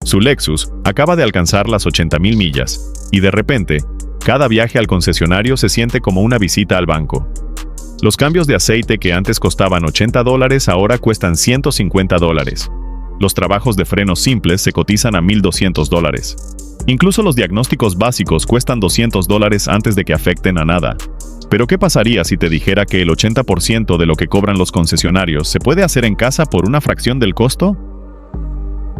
Su Lexus acaba de alcanzar las 80.000 millas, y de repente, cada viaje al concesionario se siente como una visita al banco. Los cambios de aceite que antes costaban $80 ahora cuestan $150. Los trabajos de frenos simples se cotizan a $1,200. Incluso los diagnósticos básicos cuestan $200 antes de que afecten a nada. Pero ¿qué pasaría si te dijera que el 80% de lo que cobran los concesionarios se puede hacer en casa por una fracción del costo?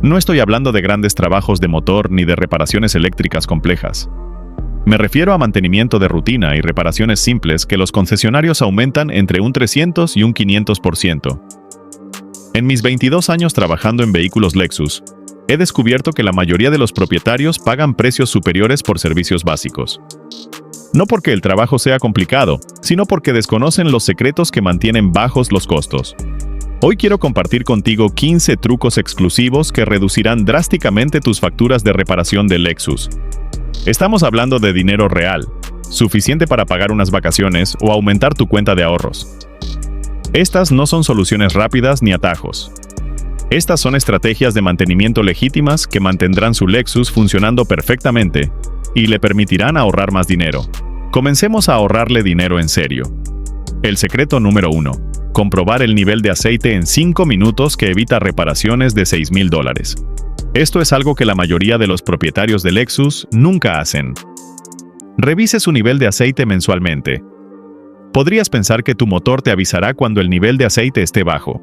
No estoy hablando de grandes trabajos de motor ni de reparaciones eléctricas complejas. Me refiero a mantenimiento de rutina y reparaciones simples que los concesionarios aumentan entre un 300 y un 500%. En mis 22 años trabajando en vehículos Lexus, he descubierto que la mayoría de los propietarios pagan precios superiores por servicios básicos. No porque el trabajo sea complicado, sino porque desconocen los secretos que mantienen bajos los costos. Hoy quiero compartir contigo 15 trucos exclusivos que reducirán drásticamente tus facturas de reparación de Lexus. Estamos hablando de dinero real, suficiente para pagar unas vacaciones o aumentar tu cuenta de ahorros. Estas no son soluciones rápidas ni atajos. Estas son estrategias de mantenimiento legítimas que mantendrán su Lexus funcionando perfectamente y le permitirán ahorrar más dinero. Comencemos a ahorrarle dinero en serio. El secreto número 1. Comprobar el nivel de aceite en 5 minutos que evita reparaciones de $6,000. Esto es algo que la mayoría de los propietarios de Lexus nunca hacen. Revise su nivel de aceite mensualmente. Podrías pensar que tu motor te avisará cuando el nivel de aceite esté bajo.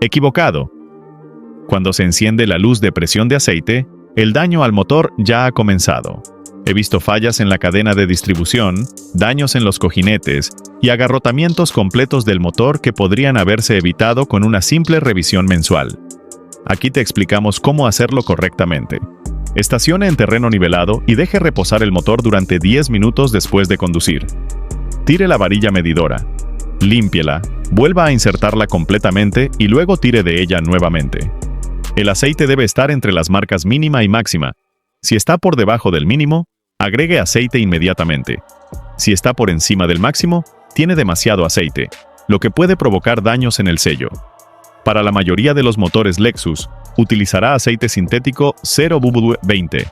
Equivocado. Cuando se enciende la luz de presión de aceite, el daño al motor ya ha comenzado. He visto fallas en la cadena de distribución, daños en los cojinetes y agarrotamientos completos del motor que podrían haberse evitado con una simple revisión mensual. Aquí te explicamos cómo hacerlo correctamente. Estacione en terreno nivelado y deje reposar el motor durante 10 minutos después de conducir. Tire la varilla medidora. Límpiela, vuelva a insertarla completamente y luego tire de ella nuevamente. El aceite debe estar entre las marcas mínima y máxima. Si está por debajo del mínimo, agregue aceite inmediatamente. Si está por encima del máximo, tiene demasiado aceite, lo que puede provocar daños en el sello. Para la mayoría de los motores Lexus, utilizará aceite sintético 0W20.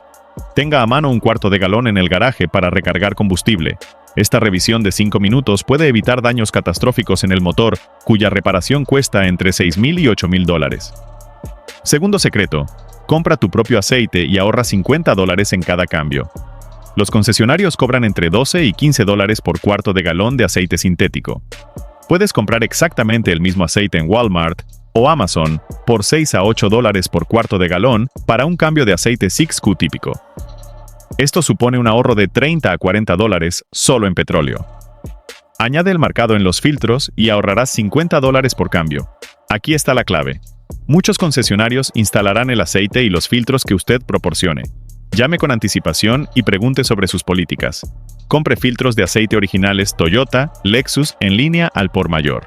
Tenga a mano un cuarto de galón en el garaje para recargar combustible. Esta revisión de 5 minutos puede evitar daños catastróficos en el motor, cuya reparación cuesta entre $6,000 y $8,000. Segundo secreto, compra tu propio aceite y ahorra $50 en cada cambio. Los concesionarios cobran entre $12 y $15 por cuarto de galón de aceite sintético. Puedes comprar exactamente el mismo aceite en Walmart o Amazon por $6 a $8 por cuarto de galón para un cambio de aceite 6Q típico. Esto supone un ahorro de $30 a $40 solo en petróleo. Añade el marcado en los filtros y ahorrarás $50 por cambio. Aquí está la clave. Muchos concesionarios instalarán el aceite y los filtros que usted proporcione. Llame con anticipación y pregunte sobre sus políticas. Compre filtros de aceite originales Toyota, Lexus en línea al por mayor.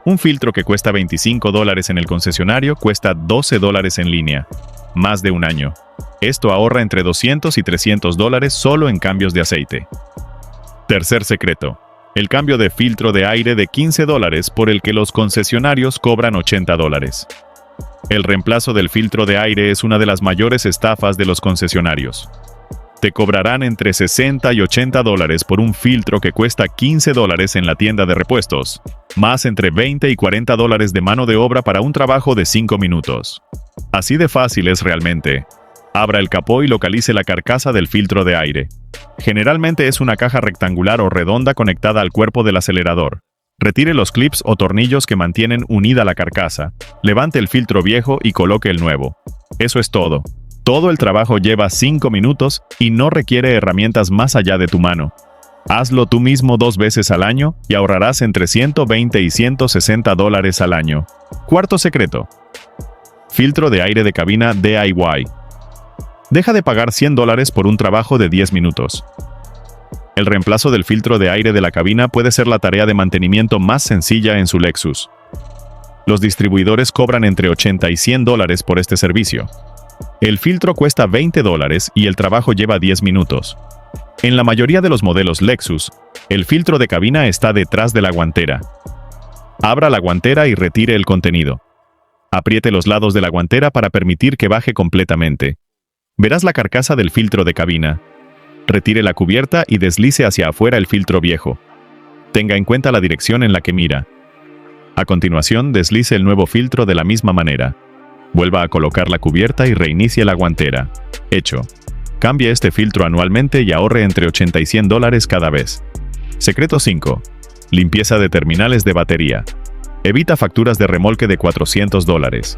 Un filtro que cuesta $25 en el concesionario cuesta $12 en línea. Más de un año. Esto ahorra entre $200 y $300 solo en cambios de aceite. Tercer secreto. El cambio de filtro de aire de $15 por el que los concesionarios cobran $80. El reemplazo del filtro de aire es una de las mayores estafas de los concesionarios. Te cobrarán entre $60 y $80 por un filtro que cuesta $15 en la tienda de repuestos, más entre $20 y $40 de mano de obra para un trabajo de 5 minutos. Así de fácil es realmente. Abra el capó y localice la carcasa del filtro de aire. Generalmente es una caja rectangular o redonda conectada al cuerpo del acelerador. Retire los clips o tornillos que mantienen unida la carcasa, levante el filtro viejo y coloque el nuevo. Eso es todo. Todo el trabajo lleva 5 minutos y no requiere herramientas más allá de tu mano. Hazlo tú mismo 2 veces al año y ahorrarás entre $120 y $160 al año. Cuarto secreto. Filtro de aire de cabina DIY. Deja de pagar $100 por un trabajo de 10 minutos. El reemplazo del filtro de aire de la cabina puede ser la tarea de mantenimiento más sencilla en su Lexus. Los distribuidores cobran entre $80 y $100 por este servicio. El filtro cuesta $20 y el trabajo lleva 10 minutos. En la mayoría de los modelos Lexus, el filtro de cabina está detrás de la guantera. Abra la guantera y retire el contenido. Apriete los lados de la guantera para permitir que baje completamente. Verás la carcasa del filtro de cabina. Retire la cubierta y deslice hacia afuera el filtro viejo. Tenga en cuenta la dirección en la que mira. A continuación, deslice el nuevo filtro de la misma manera. Vuelva a colocar la cubierta y reinicie la guantera. Hecho. Cambie este filtro anualmente y ahorre entre $80 y $100 cada vez. Secreto 5. Limpieza de terminales de batería. Evita facturas de remolque de $400.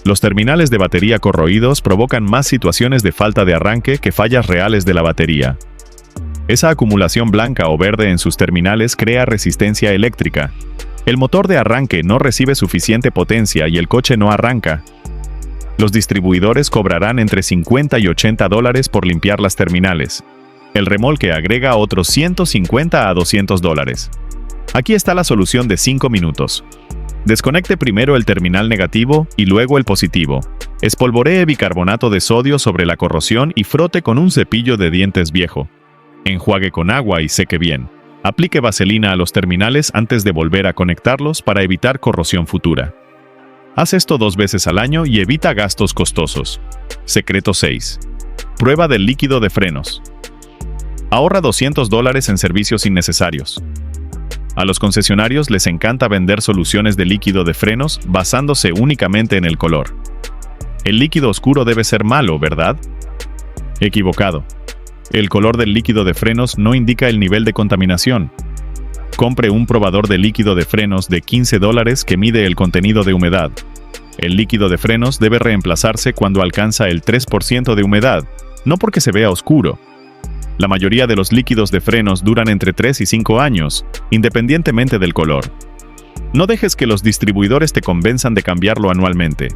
Los terminales de batería corroídos provocan más situaciones de falta de arranque que fallas reales de la batería. Esa acumulación blanca o verde en sus terminales crea resistencia eléctrica. El motor de arranque no recibe suficiente potencia y el coche no arranca. Los distribuidores cobrarán entre $50 y $80 por limpiar las terminales. El remolque agrega otros $150 a $200. Aquí está la solución de 5 minutos. Desconecte primero el terminal negativo y luego el positivo. Espolvoree bicarbonato de sodio sobre la corrosión y frote con un cepillo de dientes viejo. Enjuague con agua y seque bien. Aplique vaselina a los terminales antes de volver a conectarlos para evitar corrosión futura. Haz esto 2 veces al año y evita gastos costosos. Secreto 6. Prueba del líquido de frenos. Ahorra $200 en servicios innecesarios. A los concesionarios les encanta vender soluciones de líquido de frenos basándose únicamente en el color. El líquido oscuro debe ser malo, ¿verdad? Equivocado. El color del líquido de frenos no indica el nivel de contaminación. Compre un probador de líquido de frenos de $15 que mide el contenido de humedad. El líquido de frenos debe reemplazarse cuando alcanza el 3% de humedad, no porque se vea oscuro. La mayoría de los líquidos de frenos duran entre 3 y 5 años, independientemente del color. No dejes que los distribuidores te convenzan de cambiarlo anualmente.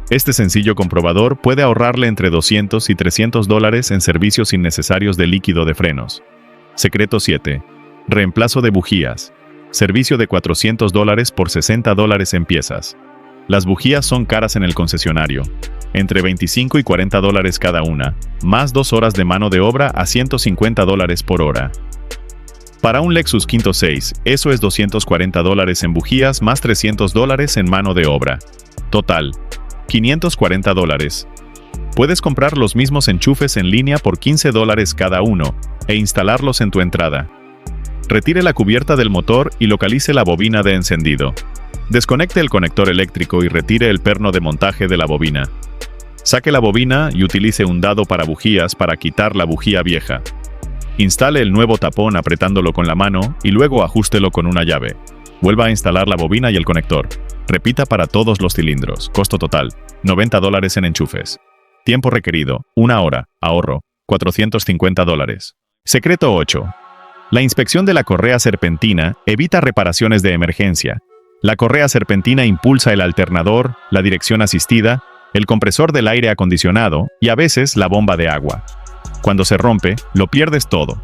Este sencillo comprobador puede ahorrarle entre $200 y $300 en servicios innecesarios de líquido de frenos. Secreto 7. Reemplazo de bujías. Servicio de $400 por $60 en piezas. Las bujías son caras en el concesionario. Entre $25 y $40 cada una, más 2 horas de mano de obra a $150 por hora. Para un Lexus Quinto 6, eso es $240 en bujías más $300 en mano de obra. Total, $540. Puedes comprar los mismos enchufes en línea por $15 cada uno e instalarlos en tu entrada. Retire la cubierta del motor y localice la bobina de encendido. Desconecte el conector eléctrico y retire el perno de montaje de la bobina. Saque la bobina y utilice un dado para bujías para quitar la bujía vieja. Instale el nuevo tapón apretándolo con la mano y luego ajústelo con una llave. Vuelva a instalar la bobina y el conector. Repita para todos los cilindros. Costo total, $90 en enchufes. Tiempo requerido, 1 hora. Ahorro, $450. Secreto 8. La inspección de la correa serpentina evita reparaciones de emergencia. La correa serpentina impulsa el alternador, la dirección asistida, el compresor del aire acondicionado y a veces la bomba de agua. Cuando se rompe, lo pierdes todo.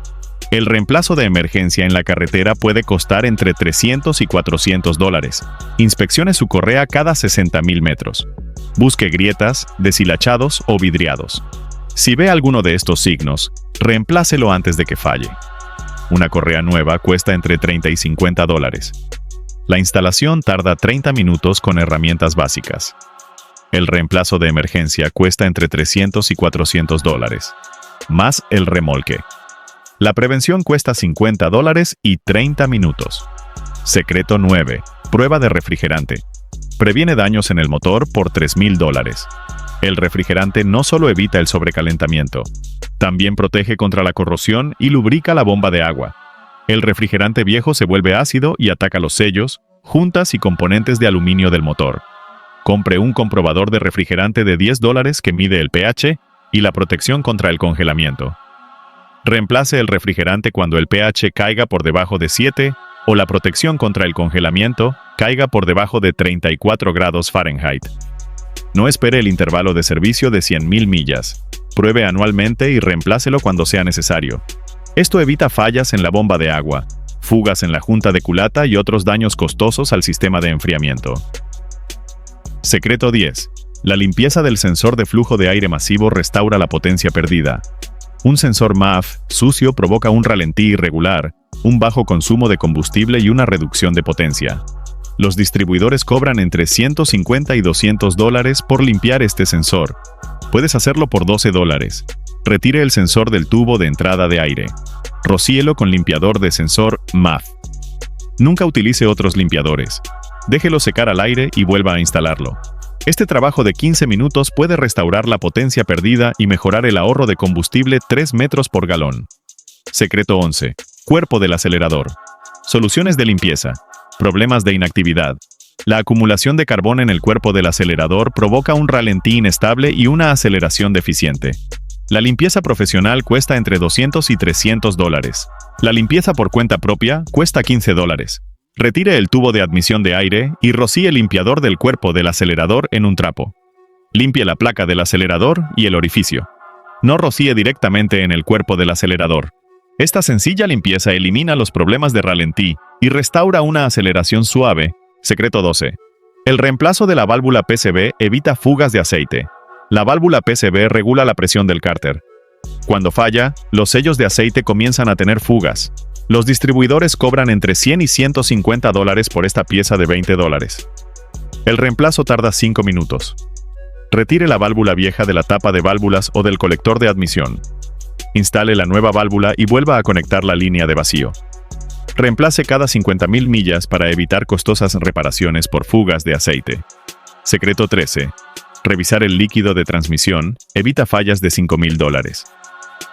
El reemplazo de emergencia en la carretera puede costar entre $300 y $400. Inspeccione su correa cada 60.000 metros. Busque grietas, deshilachados o vidriados. Si ve alguno de estos signos, reemplácelo antes de que falle. Una correa nueva cuesta entre $30 y $50. La instalación tarda 30 minutos con herramientas básicas. El reemplazo de emergencia cuesta entre $300 y $400, más el remolque. La prevención cuesta $50 y 30 minutos. Secreto 9. Prueba de refrigerante. Previene daños en el motor por $3,000. El refrigerante no solo evita el sobrecalentamiento, también protege contra la corrosión y lubrica la bomba de agua. El refrigerante viejo se vuelve ácido y ataca los sellos, juntas y componentes de aluminio del motor. Compre un comprobador de refrigerante de $10 que mide el pH y la protección contra el congelamiento. Reemplace el refrigerante cuando el pH caiga por debajo de 7 o la protección contra el congelamiento caiga por debajo de 34 grados Fahrenheit. No espere el intervalo de servicio de 100,000 millas. Pruebe anualmente y reemplácelo cuando sea necesario. Esto evita fallas en la bomba de agua, fugas en la junta de culata y otros daños costosos al sistema de enfriamiento. Secreto 10. La limpieza del sensor de flujo de aire masivo restaura la potencia perdida. Un sensor MAF sucio provoca un ralentí irregular, un bajo consumo de combustible y una reducción de potencia. Los distribuidores cobran entre $150 y $200 por limpiar este sensor. Puedes hacerlo por $12. Retire el sensor del tubo de entrada de aire. Rocíelo con limpiador de sensor MAF. Nunca utilice otros limpiadores. Déjelo secar al aire y vuelva a instalarlo. Este trabajo de 15 minutos puede restaurar la potencia perdida y mejorar el ahorro de combustible 3 metros por galón. Secreto 11. Cuerpo del acelerador. Soluciones de limpieza. Problemas de inactividad. La acumulación de carbón en el cuerpo del acelerador provoca un ralentí inestable y una aceleración deficiente. La limpieza profesional cuesta entre $200 y $300. La limpieza por cuenta propia cuesta $15. Retire el tubo de admisión de aire y rocíe el limpiador del cuerpo del acelerador en un trapo. Limpie la placa del acelerador y el orificio. No rocíe directamente en el cuerpo del acelerador. Esta sencilla limpieza elimina los problemas de ralentí y restaura una aceleración suave. Secreto 12. El reemplazo de la válvula PCV evita fugas de aceite. La válvula PCV regula la presión del cárter. Cuando falla, los sellos de aceite comienzan a tener fugas. Los distribuidores cobran entre $100 y $150 por esta pieza de $20. El reemplazo tarda 5 minutos. Retire la válvula vieja de la tapa de válvulas o del colector de admisión. Instale la nueva válvula y vuelva a conectar la línea de vacío. Reemplace cada 50.000 millas para evitar costosas reparaciones por fugas de aceite. Secreto 13. Revisar el líquido de transmisión evita fallas de $5.000.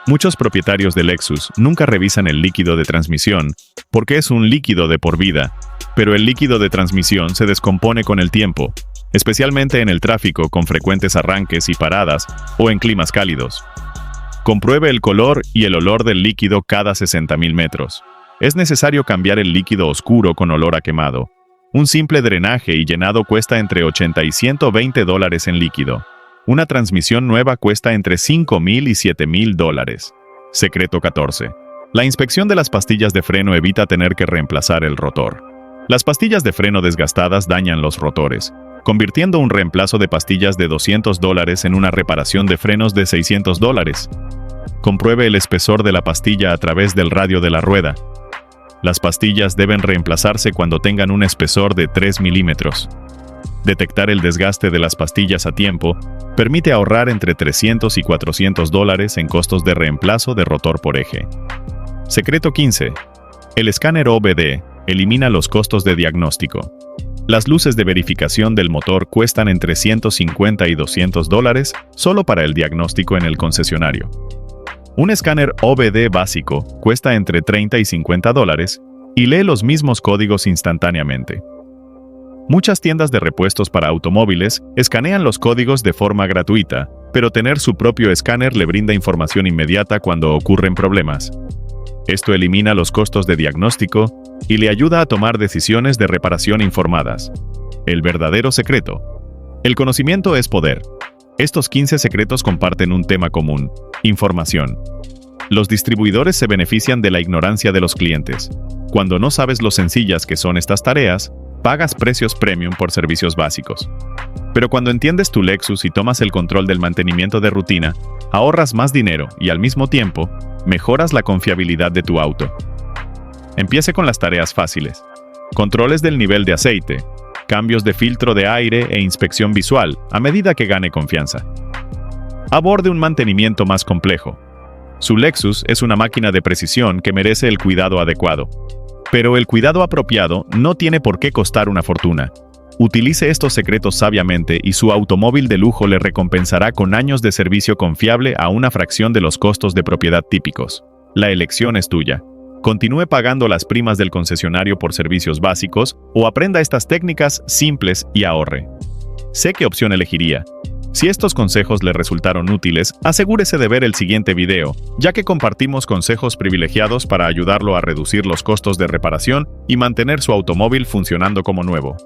Muchos propietarios de Lexus nunca revisan el líquido de transmisión porque es un líquido de por vida, pero el líquido de transmisión se descompone con el tiempo, especialmente en el tráfico con frecuentes arranques y paradas o en climas cálidos. Compruebe el color y el olor del líquido cada 60.000 metros. Es necesario cambiar el líquido oscuro con olor a quemado. Un simple drenaje y llenado cuesta entre $80 y $120 en líquido. Una transmisión nueva cuesta entre $5.000 y $7.000. Secreto 14. La inspección de las pastillas de freno evita tener que reemplazar el rotor. Las pastillas de freno desgastadas dañan los rotores, convirtiendo un reemplazo de pastillas de $200 en una reparación de frenos de $600. Compruebe el espesor de la pastilla a través del radio de la rueda. Las pastillas deben reemplazarse cuando tengan un espesor de 3 milímetros. Detectar el desgaste de las pastillas a tiempo permite ahorrar entre $300 y $400 en costos de reemplazo de rotor por eje. Secreto 15. El escáner OBD elimina los costos de diagnóstico. Las luces de verificación del motor cuestan entre $150 y $200 solo para el diagnóstico en el concesionario. Un escáner OBD básico cuesta entre $30 y $50 y lee los mismos códigos instantáneamente. Muchas tiendas de repuestos para automóviles escanean los códigos de forma gratuita, pero tener su propio escáner le brinda información inmediata cuando ocurren problemas. Esto elimina los costos de diagnóstico y le ayuda a tomar decisiones de reparación informadas. El verdadero secreto. El conocimiento es poder. Estos 15 secretos comparten un tema común: información. Los distribuidores se benefician de la ignorancia de los clientes. Cuando no sabes lo sencillas que son estas tareas, pagas precios premium por servicios básicos. Pero cuando entiendes tu Lexus y tomas el control del mantenimiento de rutina, ahorras más dinero y al mismo tiempo, mejoras la confiabilidad de tu auto. Empiece con las tareas fáciles. Controles del nivel de aceite, cambios de filtro de aire e inspección visual a medida que gane confianza. Aborde un mantenimiento más complejo. Su Lexus es una máquina de precisión que merece el cuidado adecuado. Pero el cuidado apropiado no tiene por qué costar una fortuna. Utilice estos secretos sabiamente y su automóvil de lujo le recompensará con años de servicio confiable a una fracción de los costos de propiedad típicos. La elección es tuya. Continúe pagando las primas del concesionario por servicios básicos o aprenda estas técnicas simples y ahorre. Sé qué opción elegiría. Si estos consejos le resultaron útiles, asegúrese de ver el siguiente video, ya que compartimos consejos privilegiados para ayudarlo a reducir los costos de reparación y mantener su automóvil funcionando como nuevo.